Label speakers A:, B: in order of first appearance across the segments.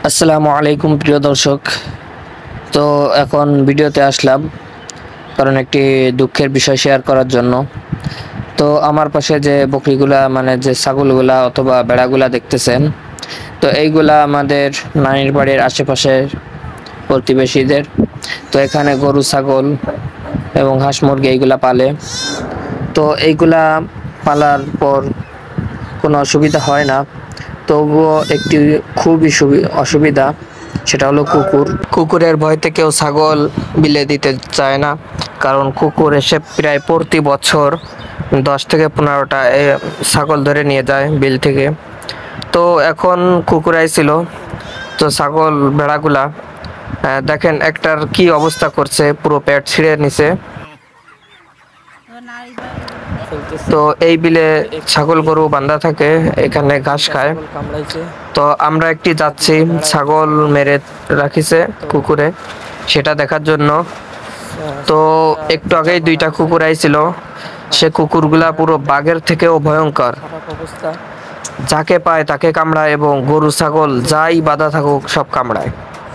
A: আসসালামু আলাইকুম প্রিয় দর্শক। তো এখন ভিডিওতে আসলাম কারণ একটি দুঃখের বিষয় শেয়ার করার জন্য। তো আমার পাশে যে বকরিগুলা মানে যে ছাগলগুলা অথবা ভেড়াগুলা দেখতেছেন, তো এইগুলা আমাদের নানির বাড়ির আশেপাশের প্রতিবেশীদের। তো এখানে গরু ছাগল এবং হাঁস মুরগি এইগুলা পালে। তো এইগুলা পালার পর কোনো অসুবিধা হয় না, তবুও একটি খুবই অসুবিধা, সেটা হলো কুকুরের ভয়তে কেউ ছাগল বিলে দিতে চায় না, কারণ কুকুর এসে প্রায় প্রতি বছর 10 থেকে 15টা ছাগল ধরে নিয়ে যায় বিল থেকে। তো এখন কুকুর আইছিল, তো ছাগল ভেড়াগুলা দেখেন একটার কি অবস্থা করছে, পুরো পেট ছিঁড়ে নিছে। তো এই বিলে ছাগল গরু বান্ধা থাকে, এখানে ঘাস খায়। তো আমরা একটি যাচ্ছি, ছাগল মেরে রাখিছে কুকুরে, সেটা দেখার জন্য। তো একটু আগেই 2টা কুকুর আইছিল, সে কুকুরগুলা পুরো বাঘের থেকেও ভয়ঙ্কর, যাকে পায় তাকে কামড়ায় এবং গরু ছাগল যাই বাধা থাকুক সব কামড়ায়।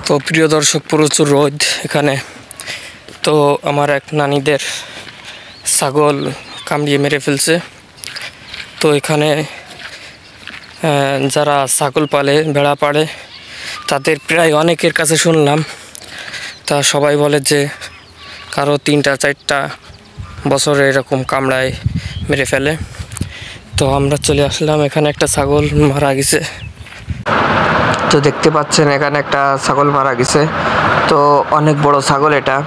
A: তো প্রিয় দর্শক, প্রচুর রোদ এখানে। তো আমার এক নানিদের ছাগল কামড়িয়ে মেরে ফেলছে। তো এখানে যারা ছাগল পালে, ভেড়া পালে, তাদের প্রায় অনেকের কাছে শুনলাম, তা সবাই বলে যে কারো 3টা-4টা বছরে এরকম কামড়ায় মেরে ফেলে। তো আমরা চলে আসলাম, এখানে একটা ছাগল মারা গেছে। তো দেখতে পাচ্ছেন এখানে একটা ছাগল মারা গেছে। তো অনেক বড় ছাগল এটা।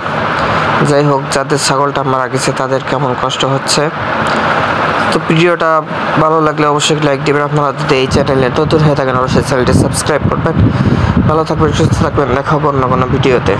A: যাই হোক, যাদের ছাগলটা মারা গেছে তাদের কেমন কষ্ট হচ্ছে। তো ভিডিওটা ভালো লাগলে অবশ্যই লাইক দিবেন। আপনারা যদি এই চ্যানেলে নতুন হয়ে থাকেন অবশ্যই চ্যানেলটি সাবস্ক্রাইব করবেন। ভালো থাকবেন, সুস্থ থাকবেন, দেখা হবে অন্য কোনো ভিডিওতে।